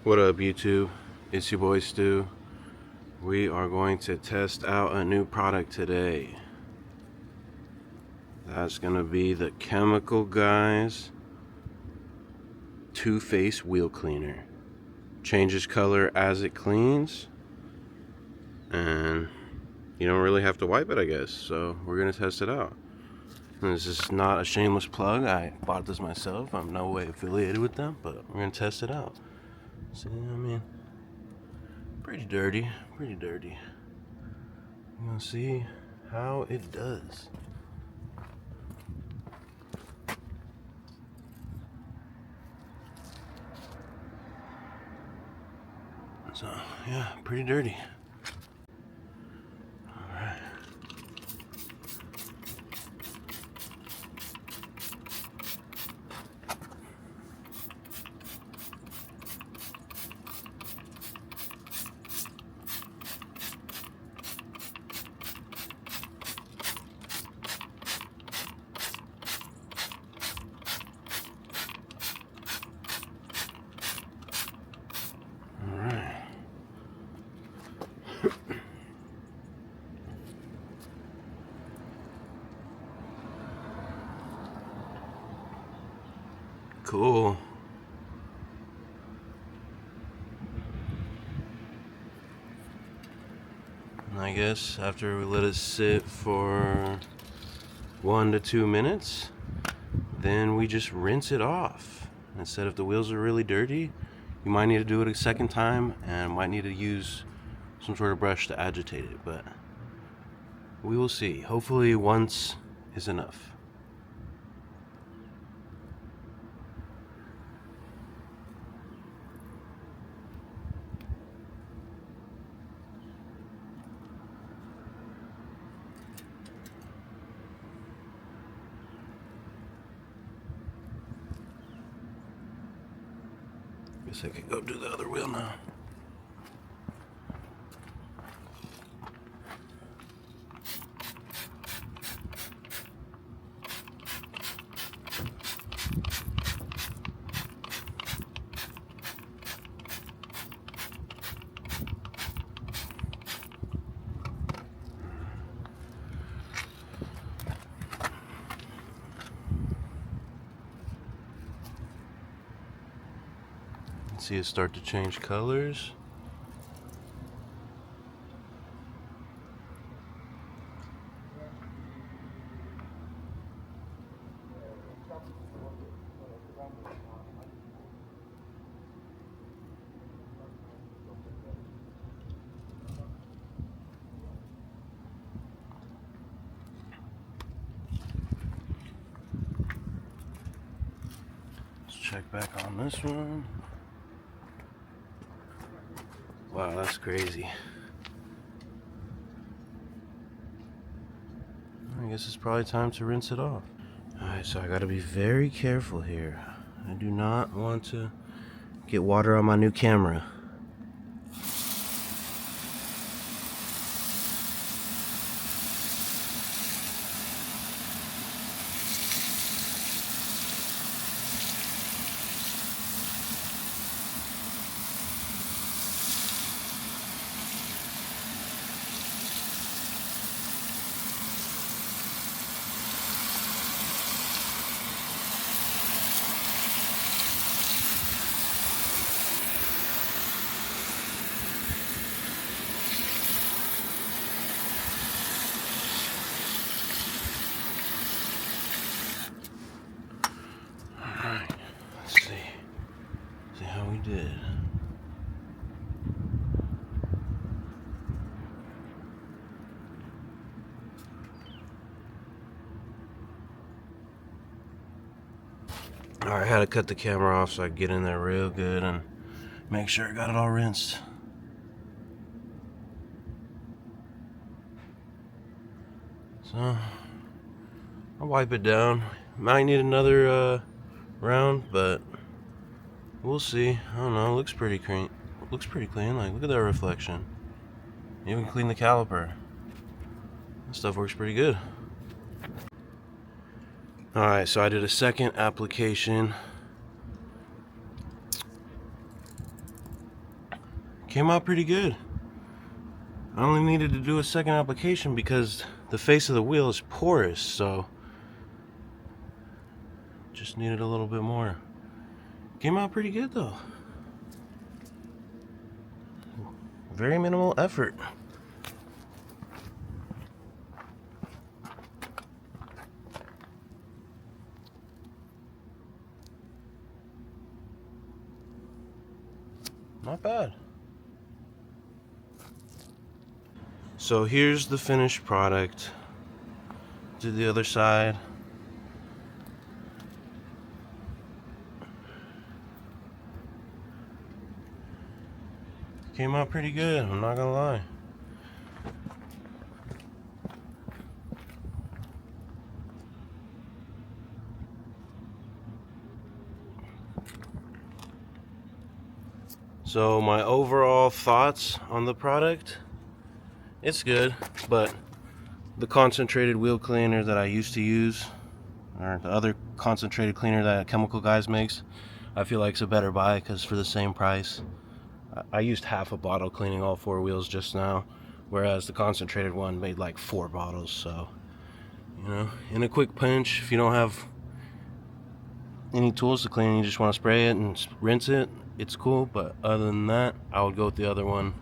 What up, YouTube? It's your boy Stu. We are going to test out a new product today. That's going to be the Chemical Guys two-face wheel cleaner. Changes color as it cleans, and you don't really have to wipe it, I guess. So we're going to test it out. And this is not a shameless plug. I bought this myself. I'm no way affiliated with them, but we're going to test it out. See, I mean, pretty dirty. We're going to see how it does. So, yeah, pretty dirty. Alright. Cool. And I guess after we let it sit for 1 to 2 minutes, then we just rinse it off. Instead, if the wheels are really dirty, you might need to do it a second time and might need to use some sort of brush to agitate it, but we will see. Hopefully once is enough. Guess I could go do the other wheel now. See it start to change colors. Let's check back on this one. Wow, that's crazy. I guess it's probably time to rinse it off. Alright, so I gotta be very careful here. I do not want to get water on my new camera. See how we did. Alright, I had to cut the camera off so I could get in there real good and make sure I got it all rinsed. So, I'll wipe it down. Might need another round, but we'll see. I don't know. It looks pretty clean. Looks pretty clean. Like, look at that reflection. Even clean the caliper. That stuff works pretty good. Alright, so I did a second application. Came out pretty good. I only needed to do a second application because the face of the wheel is porous, so just needed a little bit more. Came out pretty good though. Very minimal effort. Not bad. So here's the finished product. To the other side. Came out pretty good, I'm not gonna lie. So my overall thoughts on the product, it's good, but the concentrated wheel cleaner that I used to use, or the other concentrated cleaner that Chemical Guys makes, I feel like it's a better buy because for the same price. I used half a bottle cleaning all 4 wheels just now, whereas the concentrated one made like 4 bottles. So, you know, in a quick pinch, if you don't have any tools to clean, you just want to spray it and rinse it, it's cool. But other than that, I would go with the other one.